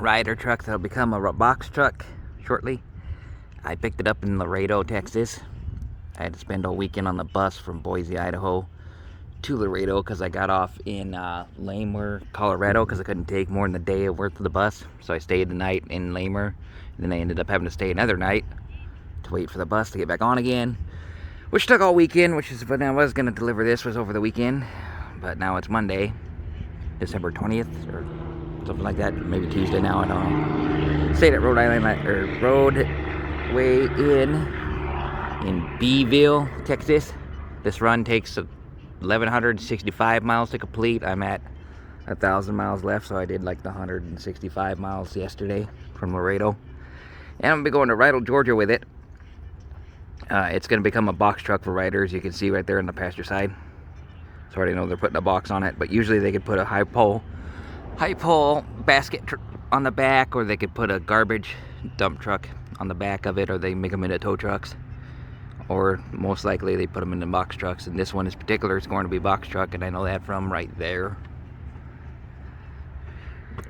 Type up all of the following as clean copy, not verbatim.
Ryder truck that'll become a box truck shortly. I picked it up in Laredo, Texas. I had to spend all weekend on the bus from Boise, Idaho to Laredo because I got off in Lamer, Colorado, because I couldn't take more than a day of worth of the bus. So I stayed the night in Lamer, and then I ended up having to stay another night to wait for the bus to get back on again, which took all weekend, which is when I was going to deliver this was over the weekend, but now it's Monday, December 20th, or something like that, maybe Tuesday now, I don't know. Stayed at Rhode Island, or Roadway in Beeville, Texas. This run takes 1,165 miles to complete. I'm at 1,000 miles left, so I did like the 165 miles yesterday from Laredo. And I'm going to be going to Rydal, Georgia with it. It's going to become a box truck for riders. You can see right there on the passenger side. So I already know they're putting a box on it, but usually they could put a high pole basket on the back, or they could put a garbage dump truck on the back of it, or they make them into tow trucks, or most likely they put them into box trucks. And this one in particular is going to be box truck, and I know that from right there.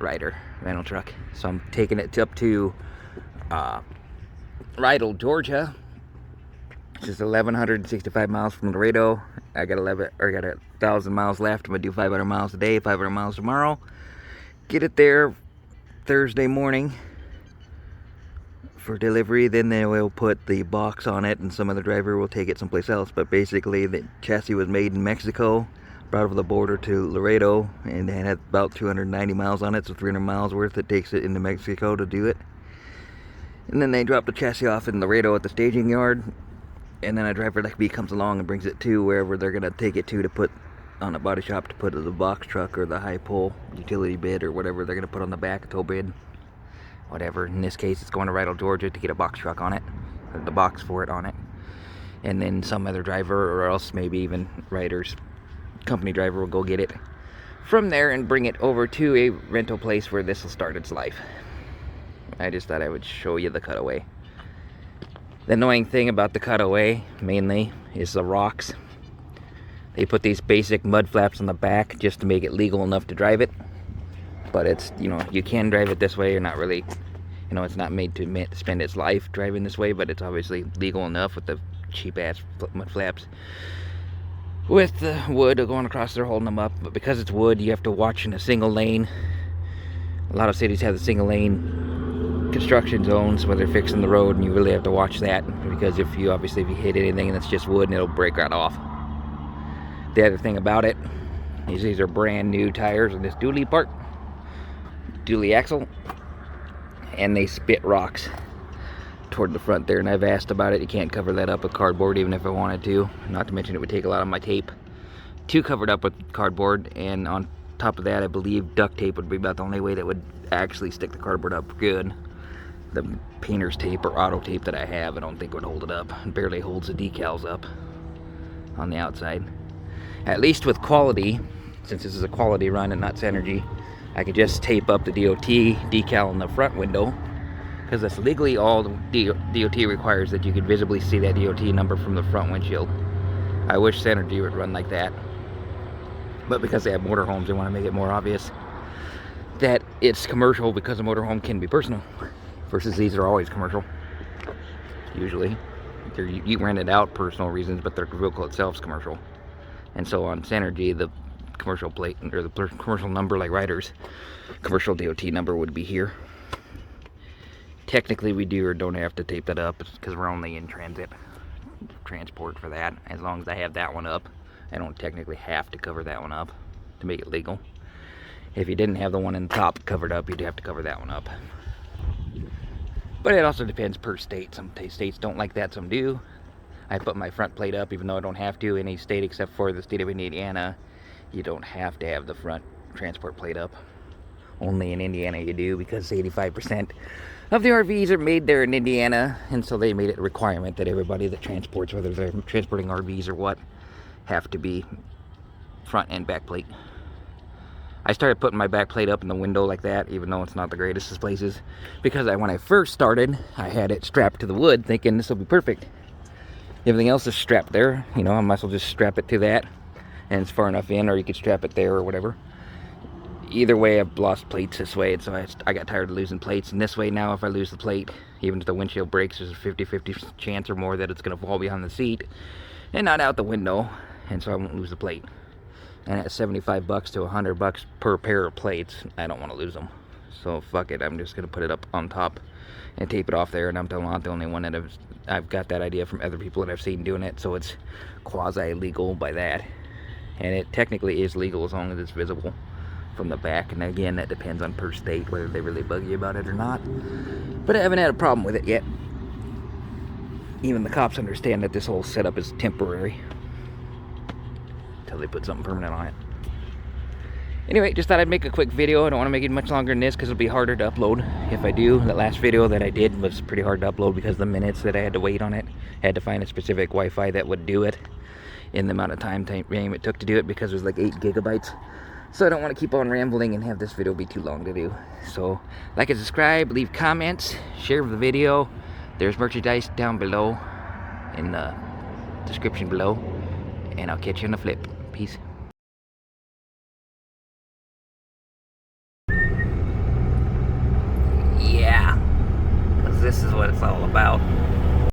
Ryder rental truck. So I'm taking it up to Rydal, Georgia. This is 1,165 miles from Laredo. I got 1,000 miles left. I'm gonna do 500 miles today, 500 miles tomorrow. Get it there Thursday morning for delivery. Then they will put the box on it, and some other driver will take it someplace else. But basically, the chassis was made in Mexico, brought over the border to Laredo, and it had about 290 miles on it, so 300 miles worth. It takes it into Mexico to do it. And then they drop the chassis off in Laredo at the staging yard. And then a driver like me comes along and brings it to wherever they're going to take it to put on a body shop, to put the box truck or the high pole utility bed or whatever they're going to put on the back, a tow bed, whatever. In this case, it's going to Rydal, Georgia to get a box truck on it, or the box for it on it. And then some other driver, or else maybe even Ryder's company driver, will go get it from there and bring it over to a rental place where this will start its life. I just thought I would show you the cutaway. The annoying thing about the cutaway, mainly, is the rocks. They put these basic mud flaps on the back just to make it legal enough to drive it. But it's, you can drive it this way. You're not really, it's not made to spend its life driving this way, but it's obviously legal enough with the cheap-ass mud flaps. With the wood going across there holding them up. But because it's wood, you have to watch in a single lane. A lot of cities have the single lane construction zones where they're fixing the road, and you really have to watch that, because if you hit anything that's just wood, and it'll break right off. The other thing about it is these are brand new tires on this dually axle, and they spit rocks toward the front there, and I've asked about it. You can't cover that up with cardboard even if I wanted to, not to mention it would take a lot of my tape to cover it up with cardboard, and on top of that I believe duct tape would be about the only way that would actually stick the cardboard up good. The painter's tape or auto tape that I have, I don't think would hold it up. It barely holds the decals up on the outside. At least with quality, since this is a quality run and not Synergy, I could just tape up the DOT decal on the front window, because that's legally all the DOT requires, that you could visibly see that DOT number from the front windshield. I wish Synergy would run like that, but because they have motorhomes, they want to make it more obvious that it's commercial, because a motorhome can be personal. Versus these are always commercial. Usually. You rent it out personal reasons, but the vehicle itself is commercial. And so on Synergy, the commercial plate, or the commercial number like Ryder's commercial DOT number would be here. Technically we do or don't have to tape that up, because we're only in transport for that. As long as I have that one up, I don't technically have to cover that one up to make it legal. If you didn't have the one in the top covered up, you'd have to cover that one up. But it also depends per state. Some states don't like that, some do. I put my front plate up even though I don't have to. Any state except for the state of Indiana, you don't have to have the front transport plate up. Only in Indiana you do, because 85% of the RVs are made there in Indiana, and so they made it a requirement that everybody that transports, whether they're transporting RVs or what, have to be front and back plate. I started putting my back plate up in the window like that, even though it's not the greatest of places, because when I first started, I had it strapped to the wood thinking this will be perfect. Everything else is strapped there, I might as well just strap it to that, and it's far enough in, or you could strap it there or whatever. either way, I've lost plates this way, and so I got tired of losing plates. And this way now, if I lose the plate, even if the windshield breaks, there's a 50-50 chance or more that it's going to fall behind the seat and not out the window, and so I won't lose the plate. And at $75 to $100 per pair of plates, I don't want to lose them. So fuck it, I'm just going to put it up on top and tape it off there, and I'm not the only one that I've got that idea from other people that I've seen doing it, so it's quasi-legal by that. And it technically is legal as long as it's visible from the back, and again, that depends on per state whether they really bug you about it or not. But I haven't had a problem with it yet. Even the cops understand that this whole setup is temporary until they put something permanent on it. Anyway, just thought I'd make a quick video. I don't want to make it much longer than this because it'll be harder to upload if I do. That last video that I did was pretty hard to upload because of the minutes that I had to wait on it. I had to find a specific Wi-Fi that would do it in the amount of time it took to do it, because it was like 8 gigabytes. So I don't want to keep on rambling and have this video be too long to do. So like and subscribe, leave comments, share the video. There's merchandise down below in the description below, and I'll catch you on the flip. Peace.